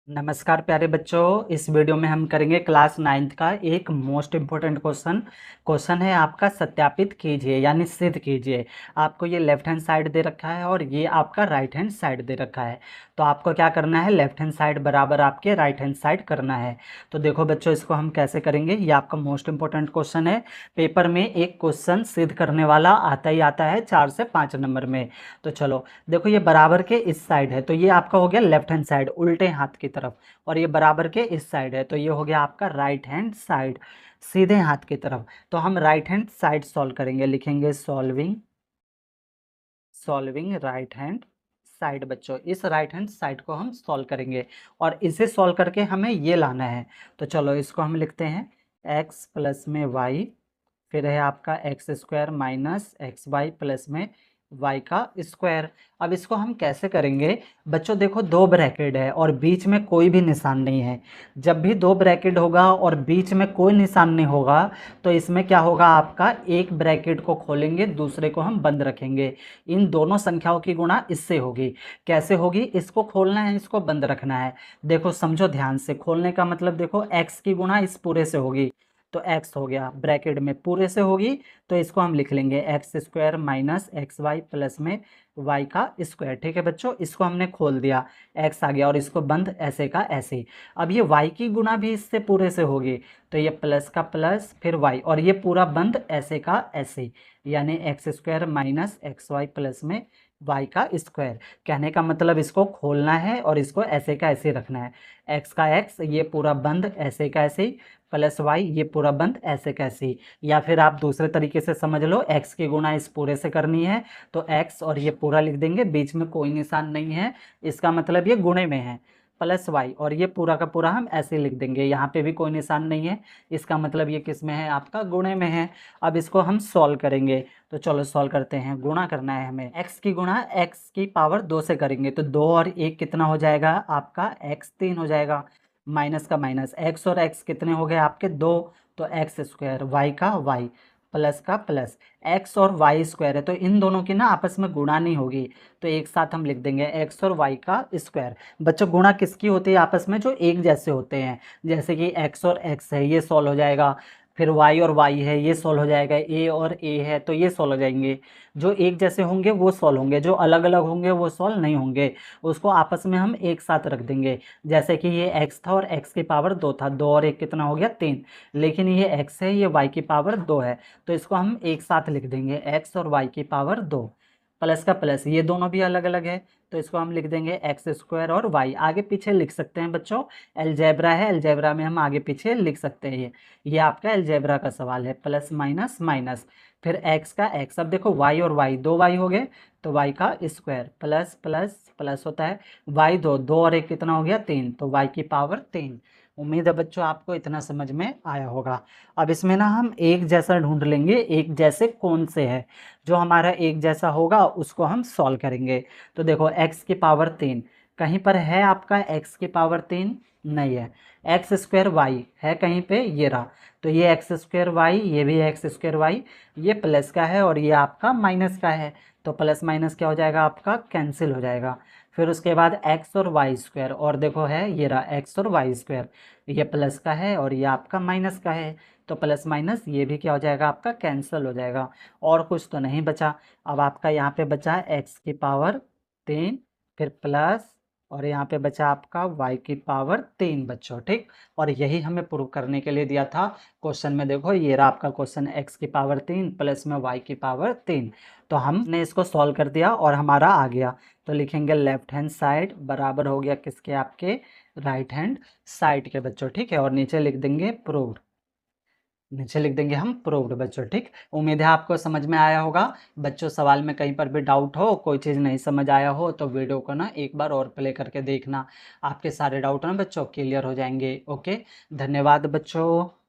नमस्कार प्यारे बच्चों। इस वीडियो में हम करेंगे क्लास नाइन्थ का एक मोस्ट इम्पोर्टेंट क्वेश्चन है आपका सत्यापित कीजिए यानी सिद्ध कीजिए। आपको ये लेफ्ट हैंड साइड दे रखा है और ये आपका राइट हैंड साइड दे रखा है। तो आपको क्या करना है, लेफ्ट हैंड साइड बराबर आपके राइट हैंड साइड करना है। तो देखो बच्चों, इसको हम कैसे करेंगे, ये आपका मोस्ट इम्पोर्टेंट क्वेश्चन है। पेपर में एक क्वेश्चन सिद्ध करने वाला आता ही आता है 4 से 5 नंबर में। तो चलो देखो, ये बराबर के इस साइड है तो ये आपका हो गया लेफ्ट हैंड साइड उल्टे हाथ की तरफ, और ये बराबर के इस साइड है तो ये हो गया आपका राइट हैंड साइड सीधे हाथ की तरफ। तो हम राइट हैंड साइड सॉल्व करेंगे, लिखेंगे solving solving right hand side. बच्चों इस राइट हैंड साइड को हम सॉल्व करेंगे और इसे सॉल्व करके हमें ये लाना है। तो चलो इसको हम लिखते हैं x प्लस में y, फिर है आपका x square minus x y plus में वाई का स्क्वायर। अब इसको हम कैसे करेंगे बच्चों, देखो दो ब्रैकेट है और बीच में कोई भी निशान नहीं है। जब भी दो ब्रैकेट होगा और बीच में कोई निशान नहीं होगा तो इसमें क्या होगा, आपका एक ब्रैकेट को खोलेंगे दूसरे को हम बंद रखेंगे। इन दोनों संख्याओं की गुणा इससे होगी। कैसे होगी, इसको खोलना है इसको बंद रखना है। देखो समझो ध्यान से, खोलने का मतलब देखो x की गुणा इस पूरे से होगी तो x हो गया, ब्रैकेट में पूरे से होगी तो इसको हम लिख लेंगे x square minus x y plus में y का स्क्वायर। ठीक है बच्चों, इसको हमने खोल दिया, x आ गया और इसको बंद ऐसे का ऐसे ही। अब ये y की गुणा भी इससे पूरे से होगी तो ये प्लस का प्लस फिर y, और ये पूरा बंद ऐसे का ऐसे ही, यानी x square minus x y plus में y का स्क्वायर। कहने का मतलब इसको खोलना है और इसको ऐसे का ऐसे रखना है। x का x, ये पूरा बंद ऐसे का ऐसे ही, प्लस वाई ये पूरा बंद ऐसे कैसे ही। या फिर आप दूसरे तरीके से समझ लो, x की गुणा इस पूरे से करनी है तो x और ये पूरा लिख देंगे, बीच में कोई निशान नहीं है, इसका मतलब ये गुणे में है, प्लस वाई और ये पूरा का पूरा हम ऐसे लिख देंगे, यहाँ पे भी कोई निशान नहीं है, इसका मतलब ये किस में है, आपका गुणे में है। अब इसको हम सॉल्व करेंगे तो चलो सॉल्व करते हैं। गुणा करना है हमें, x की गुणा x की पावर 2 से करेंगे तो 2 और 1 कितना हो जाएगा आपका x 3 हो जाएगा, माइनस का माइनस, x और x कितने हो गए आपके 2, तो एक्स स्क्वायर y का y प्लस का प्लस, x और y स्क्वायर है तो इन दोनों की ना आपस में गुणा नहीं होगी तो एक साथ हम लिख देंगे x और y का स्क्वायर। बच्चों गुणा किसकी होती है आपस में, जो एक जैसे होते हैं, जैसे कि x और x है ये सॉल्व हो जाएगा, फिर y और y है ये सॉल्व हो जाएगा, a और a है तो ये सॉल्व हो जाएंगे। जो एक जैसे होंगे वो सॉल्व होंगे, जो अलग अलग होंगे वो सॉल्व नहीं होंगे, उसको आपस में हम एक साथ रख देंगे। जैसे कि ये x था और x की पावर 2 था, 2 और 1 कितना हो गया 3, लेकिन ये x है ये y की पावर 2 है तो इसको हम एक साथ लिख देंगे x और y की पावर 2, प्लस का प्लस, ये दोनों भी अलग अलग है तो इसको हम लिख देंगे एक्स स्क्वायर और वाई, आगे पीछे लिख सकते हैं बच्चों, अलजेब्रा है, अलजेब्रा में हम आगे पीछे लिख सकते हैं। ये आपका अलजेब्रा का सवाल है, प्लस माइनस माइनस, फिर एक्स का एक्स, अब देखो वाई और वाई, दो वाई हो गए तो वाई का स्क्वायर, प्लस प्लस प्लस होता है, वाई दो, दो और एक कितना हो गया 3 तो वाई की पावर 3। उम्मीद है बच्चों आपको इतना समझ में आया होगा। अब इसमें ना हम एक जैसा ढूंढ लेंगे, एक जैसे कौन से है, जो हमारा एक जैसा होगा उसको हम सॉल्व करेंगे। तो देखो x की पावर 3 कहीं पर है आपका, x की पावर 3 नहीं है, एक्स स्क्वायर वाई है कहीं पे, ये रहा, तो ये एक्स स्क्वायर वाई, ये भी एक्स स्क्वायर वाई, ये प्लस का है और ये आपका माइनस का है तो प्लस माइनस क्या हो जाएगा आपका, कैंसिल हो जाएगा। फिर उसके बाद एक्स और वाई स्क्वायर, और देखो है ये रहा एक्स और वाई स्क्वायर, ये प्लस का है और ये आपका माइनस का है तो प्लस माइनस ये भी क्या हो जाएगा आपका, कैंसिल हो जाएगा। और कुछ तो नहीं बचा। अब आपका यहाँ पे बचा एक्स की पावर 3, फिर प्लस, और यहाँ पे बचा आपका y की पावर 3 बच्चों, ठीक। और यही हमें प्रूव करने के लिए दिया था क्वेश्चन में। देखो ये रहा आपका क्वेश्चन, x की पावर 3 प्लस में y की पावर 3। तो हमने इसको सॉल्व कर दिया और हमारा आ गया। तो लिखेंगे लेफ्ट हैंड साइड बराबर हो गया किसके, आपके राइट हैंड साइड के बच्चों, ठीक है। और नीचे लिख देंगे प्रूव्ड, नीचे लिख देंगे हम प्रूव्ड बच्चों, ठीक। उम्मीद है आपको समझ में आया होगा। बच्चों सवाल में कहीं पर भी डाउट हो, कोई चीज़ नहीं समझ आया हो तो वीडियो को ना एक बार और प्ले करके देखना, आपके सारे डाउट ना बच्चों क्लियर हो जाएंगे। ओके, धन्यवाद बच्चों।